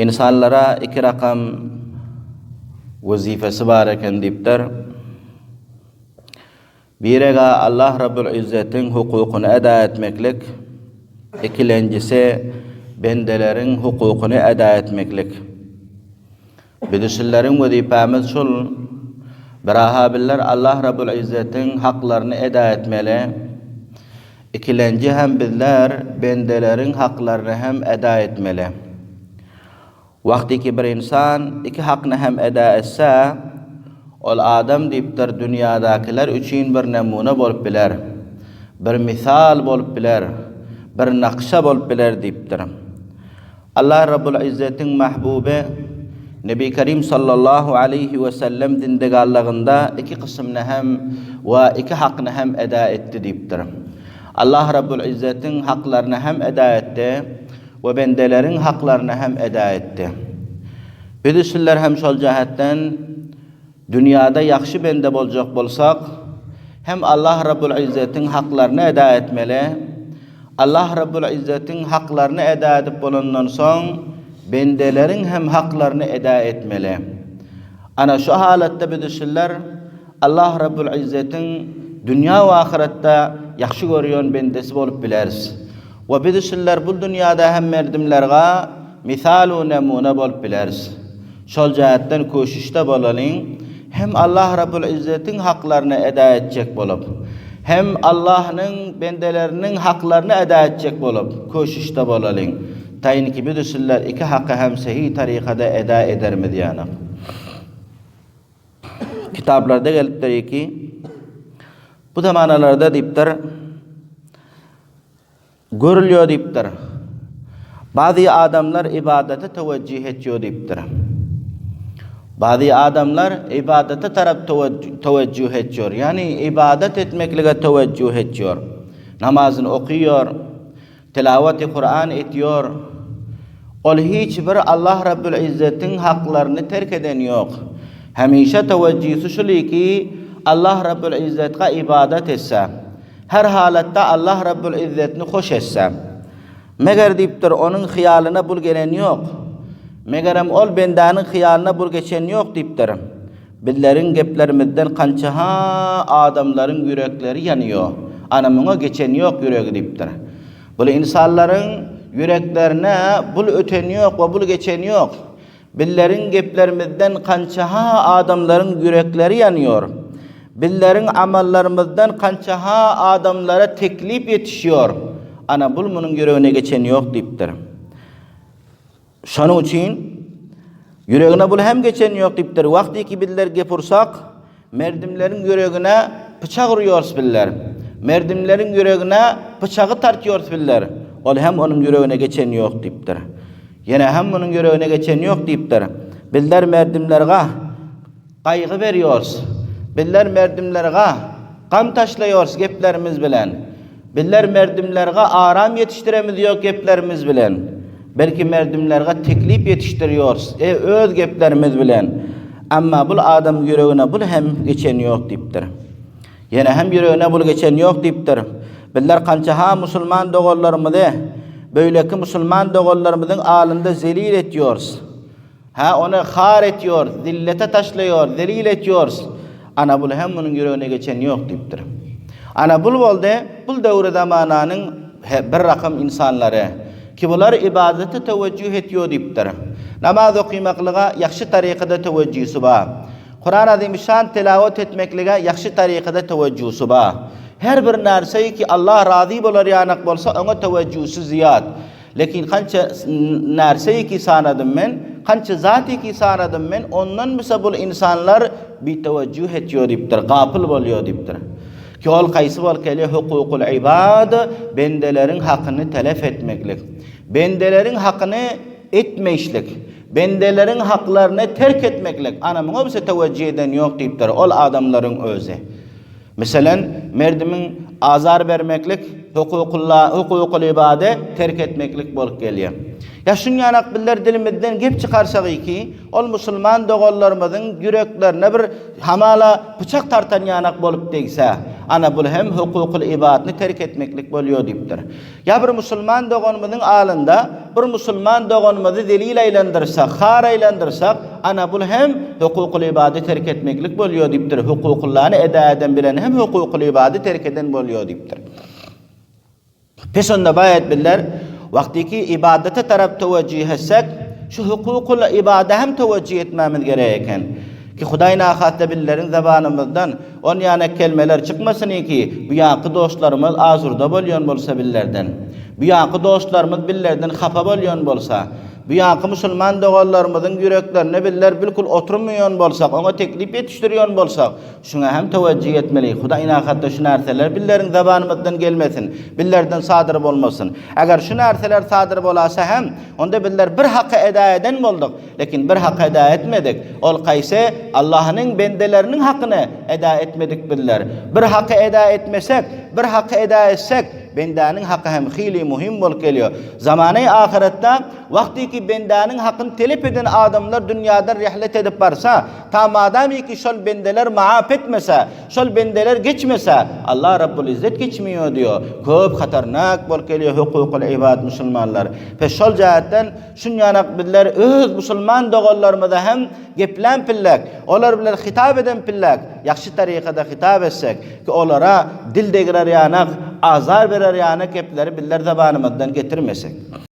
İnsanlara iki rakam vazifesi var eken diptir. Birega Allah Rabbul İzzet'in hukukunu eda etmeklik, ikincisi bendelerin hukukunu eda etmeklik. Bidişillerin vazifemiz şol, birahabiller Allah Rabbul İzzet'in haklarını eda etmeli. İkilenci hem bizler bendelerin haklarını hem eda etmeli. Vakti ki bir insan iki hakını hem eda etse, ol adam diptir dünyadakiler üçün bir nemune bolup biler, bir misal bolup biler, bir nakşa bolup biler diptir. Allah Rabbul İzzet'in mahbubi Nebi Kerim sallallahu aleyhi ve sellem dindigallığında iki kısımını hem ve iki hakkını hem eda etti diptir. Allah Rabbul İzzet'in haklarını hem eda etti ve bendelerin haklarını hem eda etti. Bidişiller hem şol cihetten dünyada yaxşı bende bolacak bolsak, hem Allah Rabbul İzzet'in haklarını eda etmeli. Allah Rabbul İzzet'in haklarını eda edip bulundan son bendelerin hem haklarını eda etmeli. Ana şu halatta bidişiller Allah Rabbul İzzet'in dünya ve ahirette yaxşı görüyon bendesi bolup bileriz. Ve bidişiller bu dünyada hem merdimlerge misal-u nemune bolup bileriz. Şol cihetten koşuşta bolalım. Hem Allah Rabbul İzzet'in haklarını eda edecek bolup, hem Allah'ın bendelerinin haklarını eda edecek bolup koşuşta bolalım. Tayin ki bidişiller iki hakkı hem sahih tarikada eda eder mi diyanım. Kitaplarda gelipdir ki bu zamanalarda diptir görülüyor diptir. Bazı adamlar ibadete teveccüh ediyor diptir. Bazı adamlar ibadete taraf teveccüh ediyor. Yani ibadet etmekle teveccüh ediyor. Namazını okuyor, tilavet-i Kur'an ediyor. Ol hiçbir Allah Rabbul İzzet'in haklarını terk eden yok. Hemişe teveccühü şudur ki Allah Rabbul İzzet'e ibadet etse, her halatta Allah Rabbul İzzet'ini hoş etse, meğer diptir onun hıyalına bul gelen yok. Meğerem ol bendanın hıyalına bul geçen yok diptir. Billerin geplerimizden kançaha adamların yürekleri yanıyor. Anamına geçen yok yürek diptir. Bu insanların yüreklerine bul öten yok ve bul geçen yok. Billerin geplerimizden kançaha adamların yürekleri yanıyor. Billerin amallarımızdan kançaha adamlara teklif yetişiyor. Ana bulmunun yüreğine geçen yok diptir. Şunun için yüreğine bul hem geçen yok diptir. Vakti ki biller gepursak merdimlerin yüreğine bıçak vuruyoruz biller. Merdimlerin yüreğine bıçağı tartıyoruz biller. Ol hem onun yüreğine geçen yok diptir. Yine hem onun yüreğine geçen yok diptir. Biller merdimlerine kaygı veriyoruz. Biller merdimlerine kan taşlıyoruz geplerimiz bilen. Biller merdimlerine aram yetiştiremiz yok geplerimiz bilen. Belki merdimlerine teklif yetiştiriyoruz. Öz geplerimiz bilen. Ama bu adam yüreğine bul hem geçen yok diptir. Yine hem yüreğine bul geçen yok diptir. Biller kançaha Müslüman doğullarımızı, böyleki Müslüman doğullarımızın alında zelil ediyoruz. Onu khar ediyor, zillete taşlıyor, zelil ediyoruz. Ana bul hem bunun yüreğine geçen yok diptir. Ana bul oldu, bul devre zamanının bir rakam insanları ki bunlar ibadete teveccüh ediyor diptir. Namaz okumaklığa yaxşı tarikada teveccühü var. Kur'an-ı Azimüşşan tilavet etmekliğe yaxşı tarikada teveccühü var. Her bir narseyi ki Allah razı bolar yanak bolsa ona teveccühü ziyad. Lekin kança narseyi ki sanadım men, kança zati ki sanadım men, ondan misabul insanlar bir teveccüh ediyor diptir, gafil boluyor diptir. Ki ol kaysı bol kele hukukul ibad, bendelerin hakkını telef etmeklik. Bendelerin hakkını etmeyişlik. Bendelerin haklarını terk etmeklik. Anamın o bize teveccüh eden yok diptir, ol adamların özü. Mesela merdimin azar vermeklik, hukukul ibade terk etmeklik bolup geliyor. Ya şun yanak biller dilimizden gep çıkarsak ki, ol Müslüman doğullarımızın yüreklerine bir hamala bıçak tartan yanak bolup değse, ana bul hem hukukul ibadetini terk etmeklik bolýar diýipdir. Ya bir musulman doganymyzyň alynda bir musulman doganymyzy delil aýlandyrsak, har aýlandyrsak, ana bul hem hukukul ibadeti terk etmeklik bolýar diýipdir. Hukukullary eda eden bilen hem hukukul ibadeti terk eden bolýar diýipdir. Pesonda bayat biller, wagtiki ibadete tarap tewajjuh etsek, şu hukukul ibadete hem tewajjuh etmemiz gerek eken. Ki Hudaýyna hatta billerin zabanymyzdan on ýana kelmeler çykmasyn ki, bu ýaky dostlarymyz azurda bolýan bolsa billerden. Bu ýaky dostlarymyz billerden hapa bolýan bolsa, bu ýaky musulman dogallarymyzyň yüreklerine biller bilkul oturmaýan bolsak, oňa teklip etişdirýän bolsak, şuňa hem tewajjuh etmeli. Hudaýyna hatta şu narsalar billerin zabanymyzdan gelmesin, billerden sadyr bolmasyn. Agar şu narsalar sadyr bolasa hem onda biller bir haqqy eda eden bolduk, lekin bir haqqy eda etmedik. Ol gaýsy Allahynyň bendeleriniň hakyny eda etmedik biller. Bir haqqy eda etmesek, bir haqqy eda etsek, bendäniň haqqy hem hili muhim bolup gelýär. Zamany ahiretde wagtiki bendäniň haqqyny telep eden adamlar dünýäde rihlet edip barsa, tamadamy ki şol bendeler maaf etmese, şol bendeler geçmese, Allah Rabbul İzzet geçmiyor diyor. Köp hatarnak bolup gelýär hukukul ibad musulmanlar. Ve şol jahatdan şunyanak biller öz musulman dogallarymyza hem geplen pillek, olar bilen hitap eden pillek, ýaxşy tarykada hitap etsek ki olara dilde girer ýanak, azar berer ýanak gepleri biller zabanymyzdan getirmesek.